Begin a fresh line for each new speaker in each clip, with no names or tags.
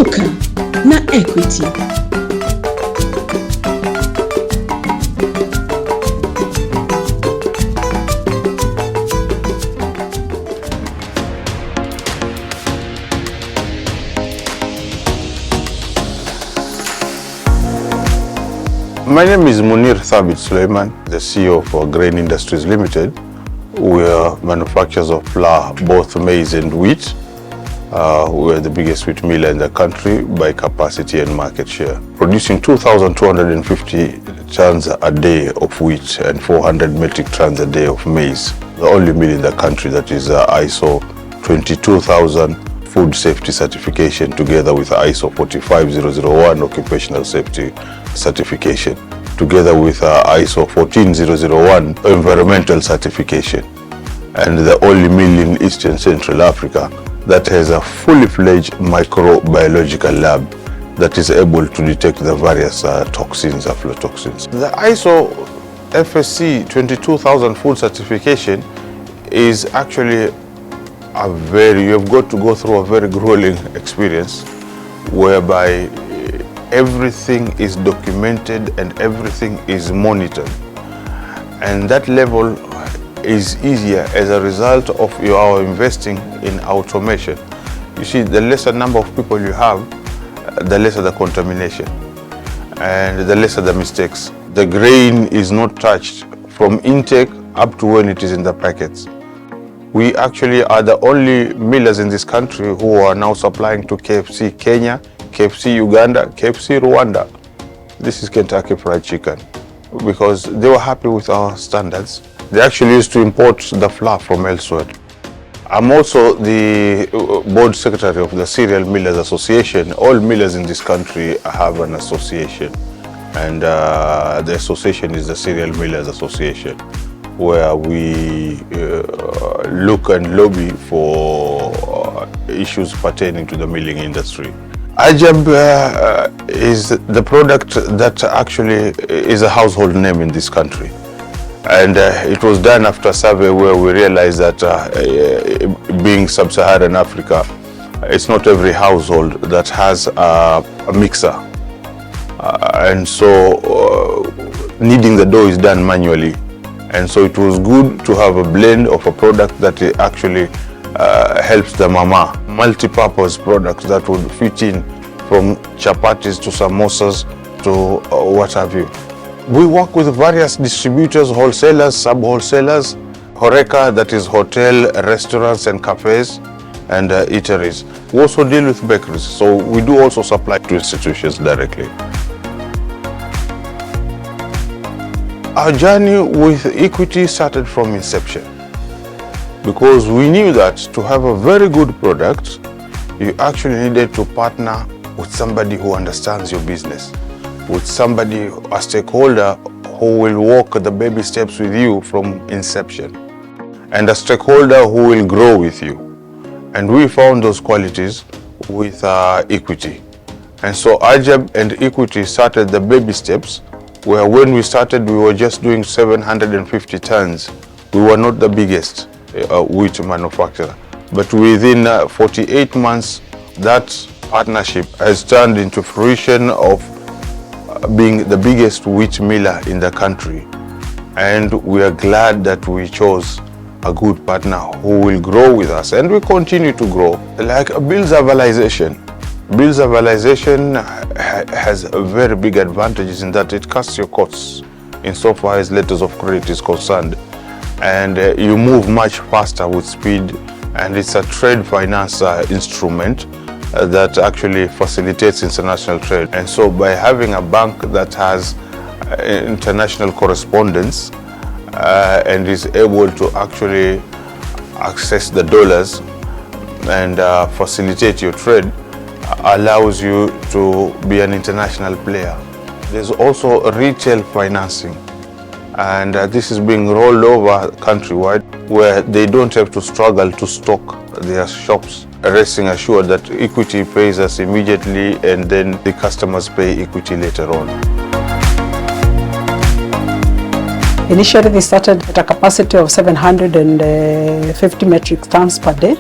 Inuka na Equity.
My name is Munir Thabit Suleiman, the CEO for Grain Industries Limited. We are manufacturers of flour, both maize and wheat. We are the biggest wheat miller in the country by capacity and market share, producing 2,250 tons a day of wheat and 400 metric tons a day of maize. The only mill in the country that is ISO 22,000 food safety certification, together with ISO 45001 occupational safety certification, together with ISO 14001 environmental certification, and the only mill in Eastern Central Africa that has a fully fledged microbiological lab that is able to detect the various toxins, aflatoxins. The ISO FSC 22,000 food certification is actually you've got to go through a very grueling experience whereby everything is documented and everything is monitored, and that level is easier as a result of our investing in automation. You see, the lesser number of people you have, the lesser the contamination and the lesser the mistakes. The grain is not touched from intake up to when it is in the packets. We actually are the only millers in this country who are now supplying to KFC Kenya, KFC Uganda, KFC Rwanda. This is Kentucky Fried Chicken, because they were happy with our standards. They actually used to import the flour from elsewhere. I'm also the board secretary of the Cereal Millers Association. All millers in this country have an association, and the association is the Cereal Millers Association, where we look and lobby for issues pertaining to the milling industry. Ajab is the product that actually is a household name in this country. And it was done after a survey where we realized that being sub-Saharan Africa, it's not every household that has a mixer. And so kneading the dough is done manually. And so it was good to have a blend of a product that actually helps the mama. Multi-purpose products that would fit in from chapatis to samosas to what have you. We work with various distributors, wholesalers, sub-wholesalers, Horeca, that is hotel, restaurants and cafes and eateries. We also deal with bakeries, so we do also supply to institutions directly. Our journey with Equity started from inception, because we knew that to have a very good product, you actually needed to partner with somebody who understands your business, with somebody, a stakeholder who will walk the baby steps with you from inception, and a stakeholder who will grow with you. And we found those qualities with Equity. And so Ajab and Equity started the baby steps, where when we started, we were just doing 750 tons. We were not the biggest wheat manufacturer. But within 48 months, that partnership has turned into fruition of being the biggest wheat miller in the country. And we are glad that we chose a good partner who will grow with us, and we continue to grow. Like bill stabilization. Bill stabilization has a very big advantages in that it cuts your costs insofar as letters of credit is concerned, and you move much faster with speed, and it's a trade finance instrument that actually facilitates international trade. And so by having a bank that has international correspondence and is able to actually access the dollars and facilitate your trade, allows you to be an international player. There's also retail financing, and this is being rolled over countrywide, where they don't have to struggle to stock their shops, resting assured that Equity pays us immediately and then the customers pay Equity later on.
Initially, they started at a capacity of 750 metric tons per day.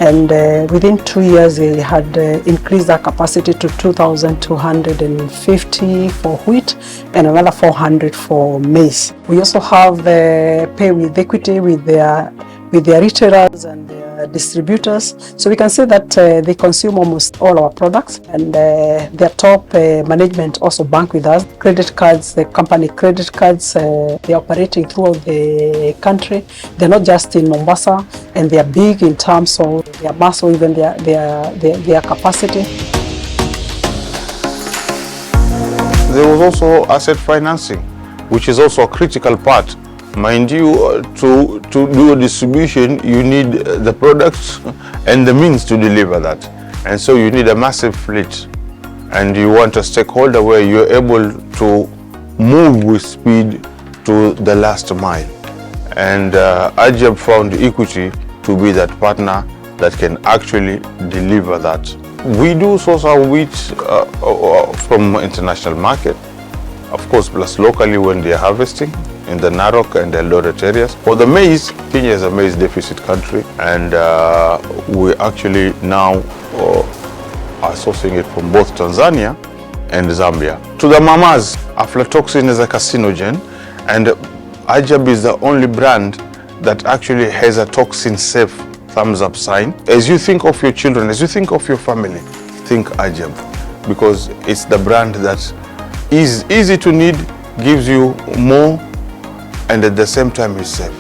and within 2 years we had increased our capacity to 2,250 for wheat and another 400 for maize. We also have pay with equity with their retailers and their distributors. So we can say that they consume almost all our products, and their top management also bank with us. Credit cards, the company credit cards, they're operating throughout the country. They're not just in Mombasa, and they are big in terms of their muscle, even their capacity.
There was also asset financing, which is also a critical part. Mind you, to do a distribution, you need the products and the means to deliver that. And so you need a massive fleet. And you want a stakeholder where you're able to move with speed to the last mile. And Ajab found Equity to be that partner that can actually deliver that. We do source our wheat from international market, of course, plus locally when they're harvesting in the Narok and Eldoret areas. For the maize, Kenya is a maize deficit country, and we actually now are sourcing it from both Tanzania and Zambia. To the mamas, aflatoxin is a carcinogen, and Ajab is the only brand that actually has a toxin-safe thumbs up sign. As you think of your children, as you think of your family, think Ajab, because it's the brand that is easy to need, gives you more, and at the same time is safe.